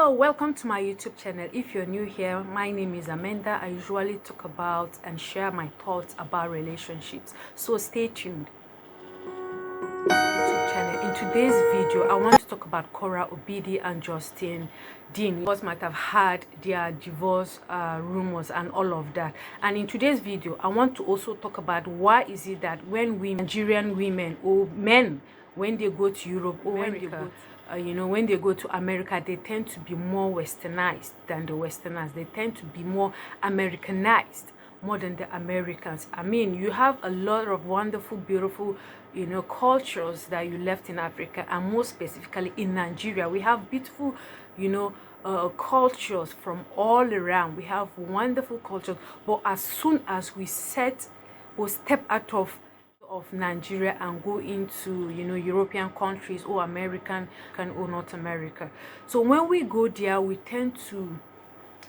Hello, welcome to my YouTube channel. If you're new here, my name is Amanda. I usually talk about and share my thoughts about relationships, so stay tuned. YouTube channel. In today's video, I want to talk about Korra Obidi and Justin Dean. You guys might have heard their divorce rumors and all of that. And in today's video, I want to also talk about why is it that when Nigerian women or men, when they go to Europe or when they go when they go to America, they tend to be more westernized than the westerners. They tend to be more Americanized more than the Americans. I mean, you have a lot of wonderful, beautiful, cultures that you left in Africa, and more specifically in Nigeria. We have beautiful, cultures from all around. We have wonderful cultures, but as soon as we step out of Nigeria and go into European countries or American or North America, so when we go there, we tend to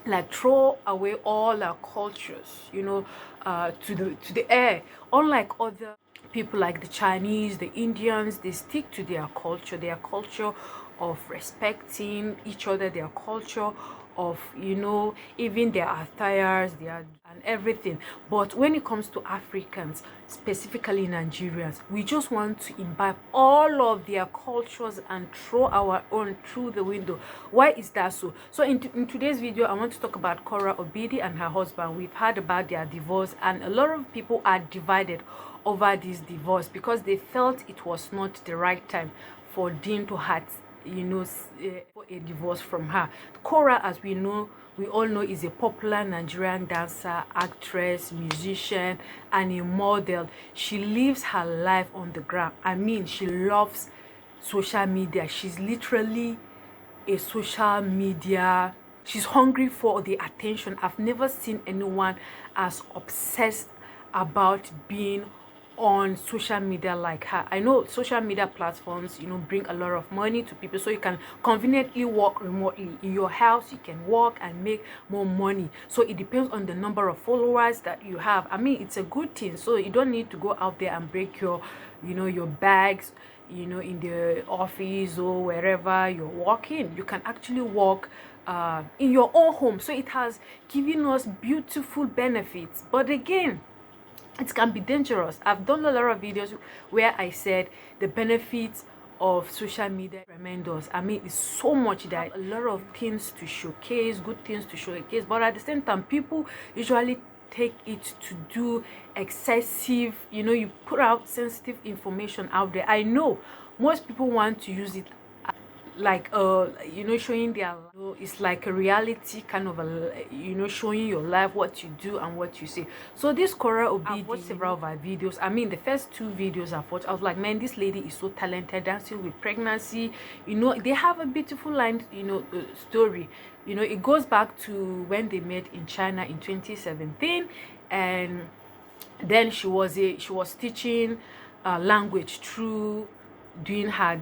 like throw away all our cultures to the air. Unlike other people like the Chinese, the Indians, they stick to their culture of respecting each other, their culture of even their attires, and everything. But when it comes to Africans, specifically Nigerians, we just want to imbibe all of their cultures and throw our own through the window. Why is that so? So in today's video, I want to talk about Korra Obidi and her husband. We've heard about their divorce, and a lot of people are divided over this divorce because they felt it was not the right time for Dean to have for a divorce from her. Korra, as we all know, is a popular Nigerian dancer, actress, musician, and a model. She lives her life on the ground. I mean, she loves social media. She's literally a social media. She's hungry for the attention. I've never seen anyone as obsessed about being on social media like her. I know social media platforms bring a lot of money to people, so you can conveniently work remotely in your house. You can work and make more money, so it depends on the number of followers that you have. I mean, it's a good thing, so you don't need to go out there and break your your bags in the office or wherever you're working. You can actually work in your own home, so it has given us beautiful benefits. But again, it can be dangerous. I've done a lot of videos where I said the benefits of social media are tremendous. I mean, it's so much that a lot of things to showcase, good things to showcase, but at the same time, people usually take it to do excessive, you put out sensitive information out there. I know most people want to use it like showing their it's like a reality kind of a showing your life, what you do and what you say. So this Korra Obidi, I've watched several of her videos. I mean, the first two videos I've watched, I was like, man, this lady is so talented, dancing with pregnancy. They have a beautiful line story. It goes back to when they met in China in 2017, and then she was teaching language through doing her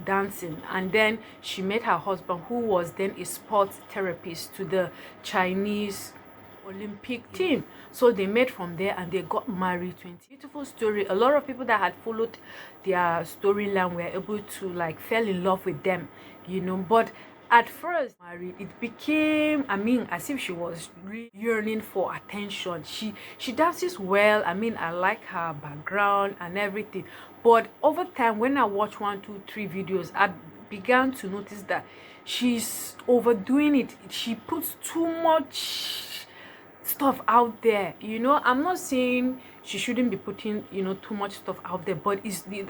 dancing, and then she met her husband, who was then a sports therapist to the Chinese Olympic team. So they met from there and they got married. Beautiful story. A lot of people that had followed their storyline were able to like fell in love with them, but at first married, it became, I mean, as if she was really yearning for attention. She dances well. I mean, I like her background and everything, but over time, when I watch 1, 2, 3 videos, I began to notice that she's overdoing it. She puts too much stuff out there. I'm not saying she shouldn't be putting too much stuff out there, but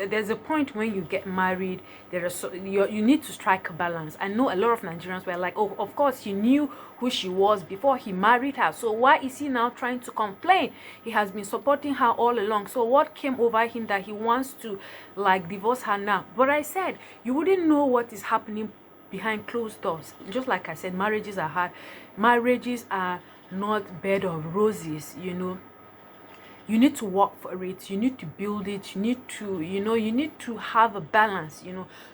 there's a point when you get married, you need to strike a balance. I know a lot of Nigerians were like, oh, of course he knew who she was before he married her, so why is he now trying to complain? He has been supporting her all along, so what came over him that he wants to like divorce her now? But I said, you wouldn't know what is happening behind closed doors. Just like I said, marriages are hard. Marriages are not bed of roses. You need to work for it, you need to build it, you need to have a balance.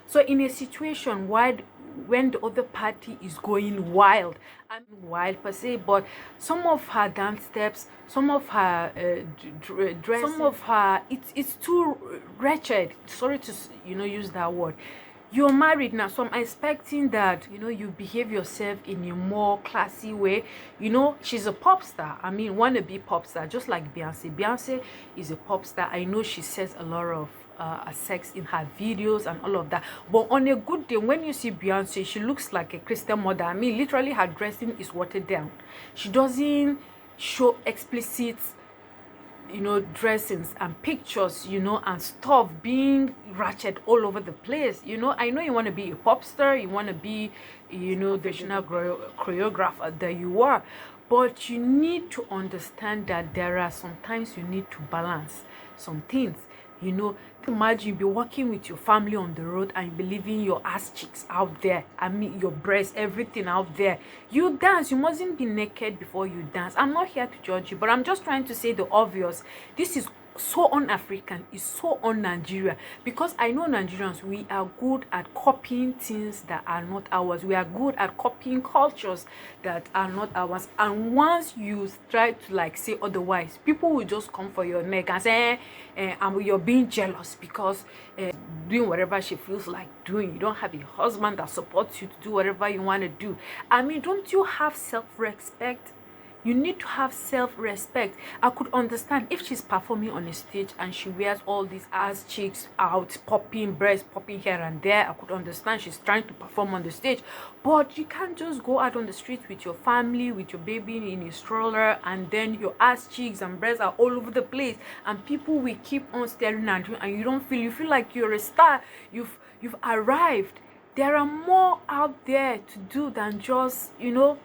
So in a situation when the other party is going wild, I mean wild per se, but some of her dance steps, some of her dress, some of her, it's too wretched, sorry to use that word. you're married now, so I'm expecting that, you know, you behave yourself in a more classy way. You know, she's a pop star. I mean, wannabe pop star, just like Beyonce is a pop star. I know she says a lot of sex in her videos and all of that, but on a good day, when you see Beyonce, she looks like a Christian mother. I mean, literally her dressing is watered down. She doesn't show explicit, you know, dressings and pictures, you know, and stuff being ratchet all over the place. You know, I know you want to be a pop star, you want to be, you know, the choreographer that you are, but you need to understand that there are sometimes you need to balance some things. You know, imagine you be walking with your family on the road and you be leaving your ass cheeks out there. I mean, your breasts, everything out there. You dance. You mustn't be naked before you dance. I'm not here to judge you, but I'm just trying to say the obvious. This is so un-African, it's so un-Nigeria, because I know Nigerians, we are good at copying things that are not ours. We are good at copying cultures that are not ours, and once you try to like say otherwise, people will just come for your neck and say and you're being jealous because doing whatever she feels like doing. You don't have a husband that supports you to do whatever you want to do. I mean, don't you have self-respect? You need to have self-respect. I could understand if she's performing on a stage and she wears all these ass cheeks out, popping breasts, popping here and there. I could understand she's trying to perform on the stage. But you can't just go out on the street with your family, with your baby in a stroller, and then your ass cheeks and breasts are all over the place, and people will keep on staring at you, and you feel like you're a star. You've arrived. There are more out there to do than just, you know,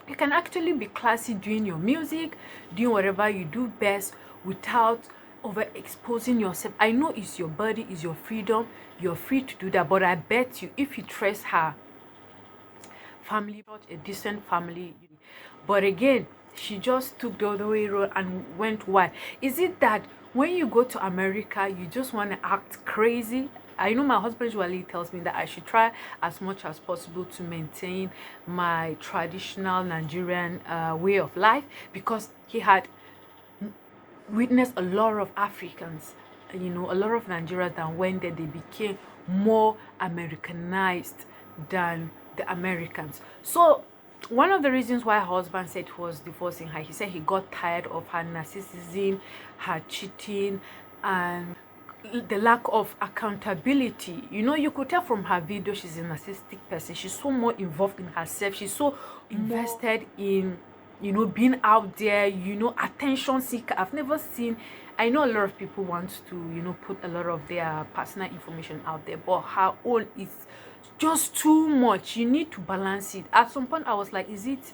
you can actually be classy doing your music, doing whatever you do best without overexposing yourself. I know it's your body, it's your freedom, you're free to do that, but I bet you if you trace her family, not a decent family, but again, she just took the other way road and went wild. Is it that when you go to America, you just want to act crazy? I know my husband usually tells me that I should try as much as possible to maintain my traditional Nigerian way of life, because he had witnessed a lot of Africans, you know, a lot of Nigerians that went there, they became more Americanized than the Americans. So one of the reasons why her husband said he was divorcing her, he said he got tired of her narcissism, her cheating, and the lack of accountability. You know, you could tell from her video she's a narcissistic person. She's so more involved in herself. She's so invested in, you know, being out there, you know, attention seeker. I've never seen, I know a lot of people want to, you know, put a lot of their personal information out there, but her own is just too much. You need to balance it. At some point I was like, is it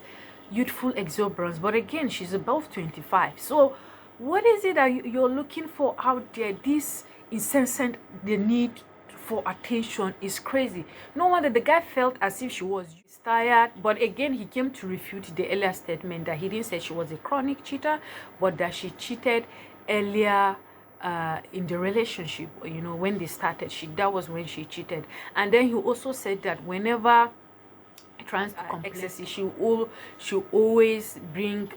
youthful exuberance? But again, she's above 25. So what is it that you're looking for out there? This incessant, the need for attention is crazy. No wonder the guy felt as if she was tired, but again, he came to refute the earlier statement that he didn't say she was a chronic cheater, but that she cheated earlier in the relationship. You know, when they started, that was when she cheated. And then he also said that whenever trans excesses, she always bring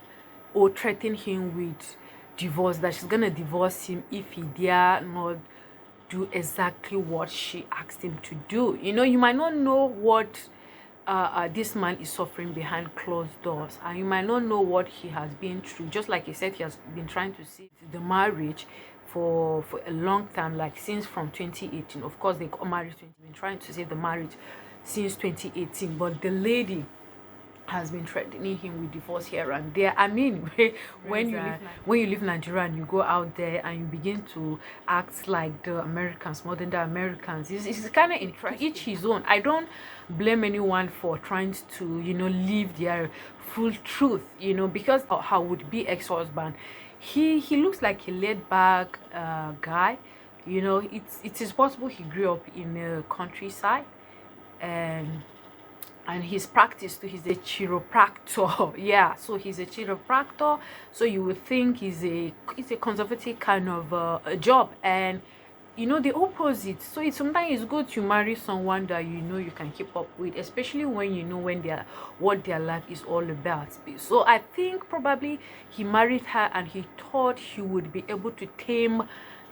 or threaten him with divorce, that she's gonna divorce him if he dare not do exactly what she asked him to do. You know, you might not know what this man is suffering behind closed doors, and you might not know what he has been through. Just like he said, he has been trying to save the marriage for a long time, like since from 2018. Of course, they got married, been trying to save the marriage since 2018, but the lady has been threatening him with divorce here and there. I mean, when you leave Nigeria and you go out there and you begin to act like the Americans, more than the Americans, it's kind of interesting. Each his own. I don't blame anyone for trying to, you know, live their full truth, you know, because her would-be ex-husband, he looks like a laid-back guy. You know, it is possible he grew up in the countryside, and his practice too, he's a chiropractor. Yeah, so he's a chiropractor, so you would think he's a conservative kind of a job, and you know, the opposite. So it's sometimes it's good to marry someone that you know you can keep up with, especially when you know what their life is all about. So I think probably he married her and he thought he would be able to tame,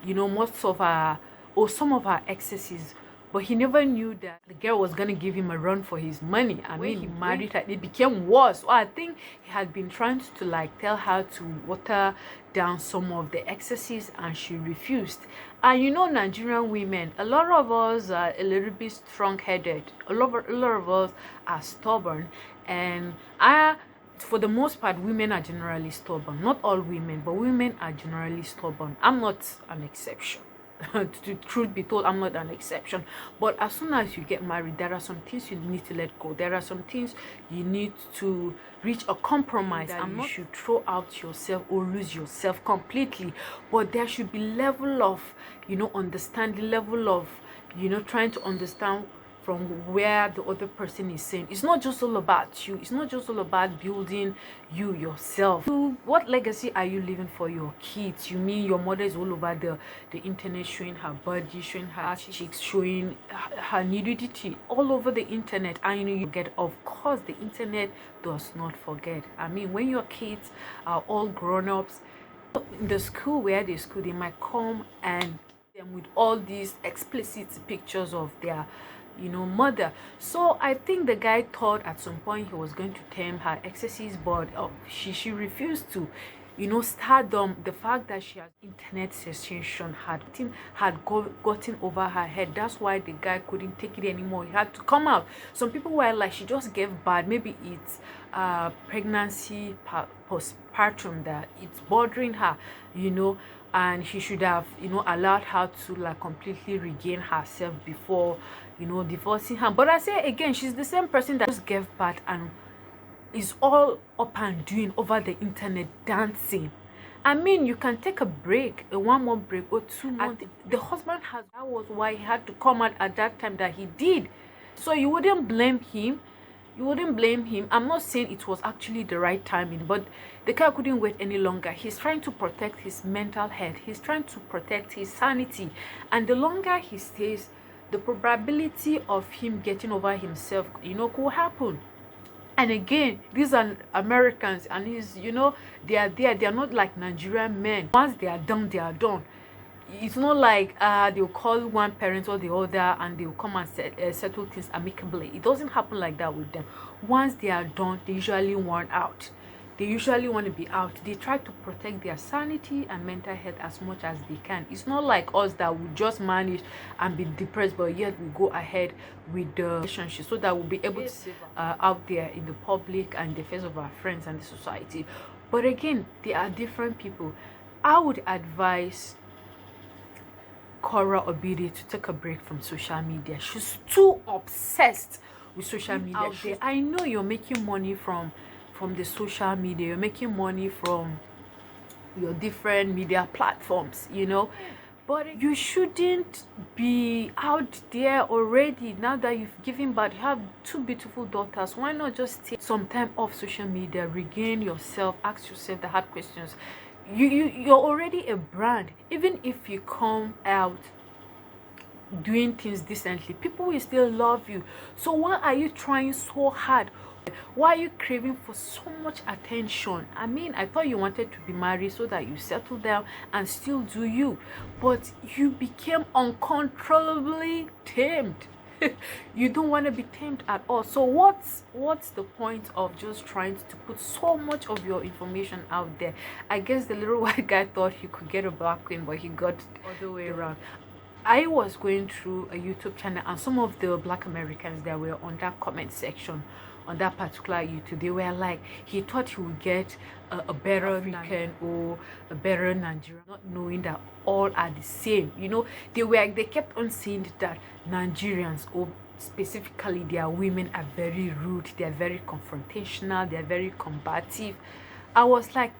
you know, most of her or some of her excesses But he never knew that the girl was gonna give him a run for his money. I mean, he married her, it became worse. So I think he had been trying to like tell her to water down some of the excesses, and she refused. And you know, Nigerian women, a lot of us are a little bit strong-headed. A lot of us are stubborn, and for the most part, women are generally stubborn. Not all women, but women are generally stubborn. I'm not an exception. To truth be told, I'm not an exception. But as soon as you get married, there are some things you need to let go. There are some things you need to reach a compromise, and you should throw out yourself or lose yourself completely. But there should be level of, you know, understanding, level of, you know, trying to understand from where the other person is saying. It's not just all about you. It's not just all about building you yourself. What legacy are you leaving for your kids? You mean your mother is all over the internet showing her body, showing her cheeks, showing her nudity all over the internet, and you know you get, of course the internet does not forget. I mean, when your kids are all grown-ups in the school where they school, they might come and them with all these explicit pictures of their, you know, mother. So I think the guy thought at some point he was going to tame her excesses, but she refused to. You know, stardom, the fact that she has internet sensation had gotten over her head. That's why the guy couldn't take it anymore. He had to come out. Some people were like, she just gave birth. Maybe it's pregnancy postpartum that it's bothering her, you know, and he should have, you know, allowed her to like completely regain herself before, you know, divorcing her. But I say again, she's the same person that just gave birth and is all up and doing over the internet dancing. I mean, you can take a break, a 1 month break or 2 months. The husband has, that was why he had to come out at that time that he did. So you wouldn't blame him. I'm not saying it was actually the right timing, but the guy couldn't wait any longer. He's trying to protect his mental health. He's trying to protect his sanity. And the longer he stays, the probability of him getting over himself, you know, could happen. And again, these are Americans, and he's, you know, they are there. They are not like Nigerian men. Once they are done, they are done. It's not like they'll call one parent or the other and they'll come and settle things amicably. It doesn't happen like that with them. Once they are done, they usually want out. They usually want to be out. They try to protect their sanity and mental health as much as they can. It's not like us that will just manage and be depressed, but yet we go ahead with the relationship so that we'll be able to out there in the public and the face of our friends and the society. But again, they are different people. I would advise Korra Obidi to take a break from social media. She's too obsessed with social media out there. I know you're making money from the social media, you're making money from your different media platforms, you know, but you shouldn't be out there already. Now that you've given birth, you have 2 beautiful daughters, why not just take some time off social media, regain yourself, ask yourself the hard questions. You're already a brand. Even if you come out doing things decently, people will still love you. So why are you trying so hard? Why are you craving for so much attention? I mean, I thought you wanted to be married so that you settle down and still do you, but you became uncontrollably tamed. You don't want to be tamed at all. So what's the point of just trying to put so much of your information out there? I guess the little white guy thought he could get a black queen, but he got all the way around. I was going through a YouTube channel, and some of the Black Americans that were on that comment section on that particular YouTube, they were like, he thought he would get a better African or a better Nigerian, not knowing that all are the same. You know, they kept on saying that Nigerians, or specifically their women, are very rude, they're very confrontational, they're very combative. I was like,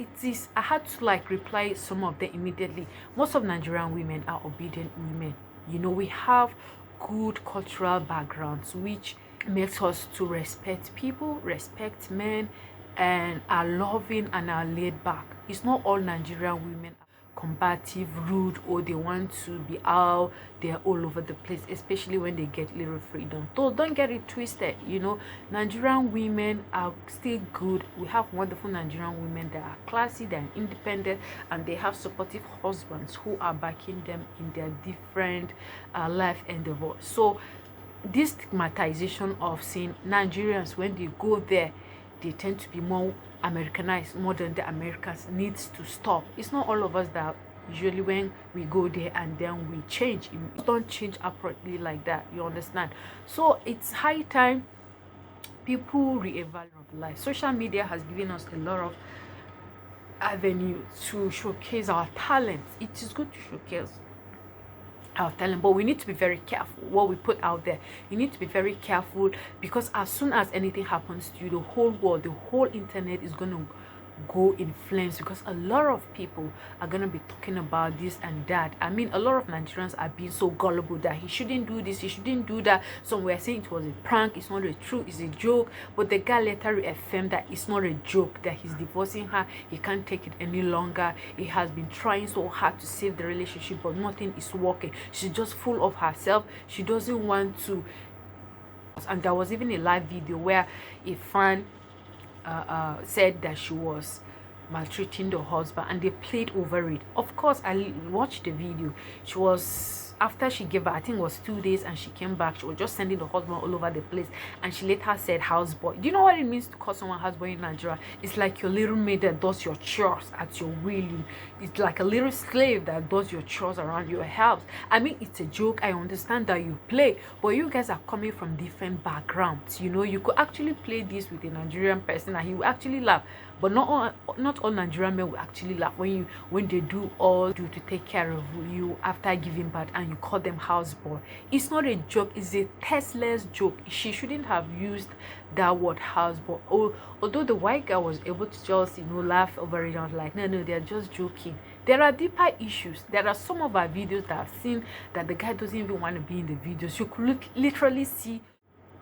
I had to like reply some of them immediately. Most of Nigerian women are obedient women. You know, we have good cultural backgrounds, which makes us to respect people, respect men, and are loving and are laid back. It's not all Nigerian women combative, rude, or they want to be out there all over the place, especially when they get little freedom. So don't get it twisted. You know, Nigerian women are still good. We have wonderful Nigerian women that are classy, they are independent, and they have supportive husbands who are backing them in their different life endeavors. So this stigmatization of seeing Nigerians, when they go there, they tend to be more Americanized, more than the Americans, needs to stop. It's not all of us that usually when we go there and then we change. We don't change appropriately like that, you understand? So it's high time people reevaluate life. Social media has given us a lot of avenue to showcase our talents. It is good to showcase our talent, but we need to be very careful what we put out there. You need to be very careful, because as soon as anything happens to you, the whole world, the whole internet is going to go in flames, because a lot of people are going to be talking about this and that. I mean, a lot of Nigerians are being so gullible that he shouldn't do this, he shouldn't do that. Some were saying it was a prank, it's not a truth, it's a joke. But the guy later reaffirmed that it's not a joke, that he's divorcing her, he can't take it any longer. He has been trying so hard to save the relationship, but nothing is working. She's just full of herself, she doesn't want to. And there was even a live video where a fan said that she was maltreating the husband, and they played over it. Of course, I watched the video. She was, after she gave birth, I think it was 2 days, and she came back, she was just sending the husband all over the place, and she later said houseboy. Do you know what it means to call someone houseboy in Nigeria? It's like your little maid that does your chores at your will. It's like a little slave that does your chores around your house. I mean, it's a joke, I understand that you play, but you guys are coming from different backgrounds. You know, you could actually play this with a Nigerian person and he will actually laugh. But not all Nigerian men will actually laugh when they do all do to take care of you after giving birth, and you call them houseboy. It's not a joke, it's a tasteless joke. She shouldn't have used that word houseboy. Although the white guy was able to just, you know, laugh over it. I was like, no, they're just joking. There are deeper issues. There are some of our videos that I've seen that the guy doesn't even want to be in the videos. You could literally see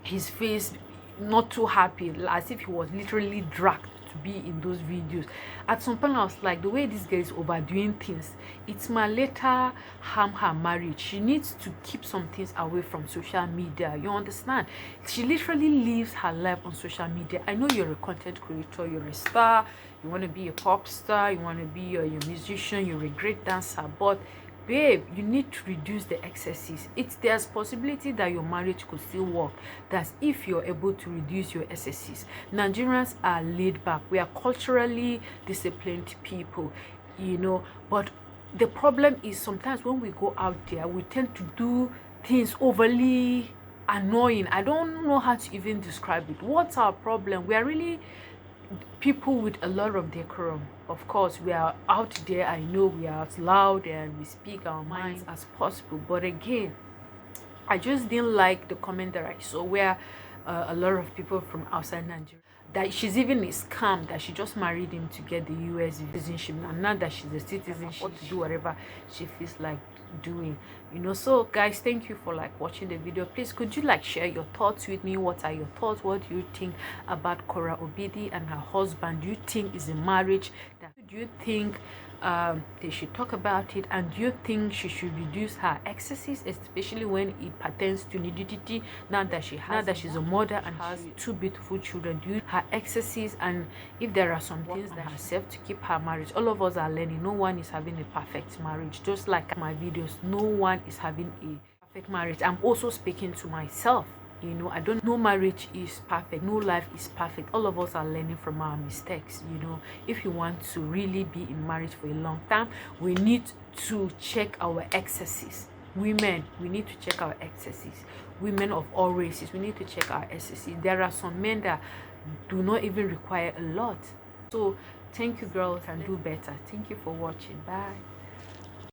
his face not too happy, as if he was literally dragged to be in those videos. At some point I was like, the way this girl is overdoing things, it might later harm her marriage. She needs to keep some things away from social media, you understand? She literally lives her life on social media. I know you're a content creator, you're a star, you want to be a pop star, you want to be a musician, you're a great dancer, but babe, you need to reduce the excesses. There's possibility that your marriage could still work. That's if you're able to reduce your excesses. Nigerians are laid back. We are culturally disciplined people, you know, but the problem is sometimes when we go out there, we tend to do things overly annoying. I don't know how to even describe it. What's our problem? We are really people with a lot of decorum. Of course, we are out there, I know we are as loud and we speak our minds as possible, but again, I just didn't like the comment that I saw where a lot of people from outside Nigeria, that she's even a scam, that she just married him to get the US citizenship, and now that she's a citizen, she to do whatever she feels like doing, you know. So guys, thank you for like watching the video. Please, could you like share your thoughts with me? What are your thoughts? What do you think about Korra Obidi and her husband? Do you think is a marriage that, do you think they should talk about it, and do you think she should reduce her excesses, especially when it pertains to nudity? Now that she's a mother and has 2 beautiful children, do you her excesses, and if there are some things that herself to keep her marriage? All of us are learning. No one is having a perfect marriage. Just like my videos, no one is having a perfect marriage. I'm also speaking to myself. You know, I don't know, marriage is perfect, no life is perfect. All of us are learning from our mistakes. You know, if you want to really be in marriage for a long time, we need to check our excesses. Women, we need to check our excesses. Women of all races, we need to check our excesses. There are some men that do not even require a lot. So thank you girls, and do better. Thank you for watching. Bye.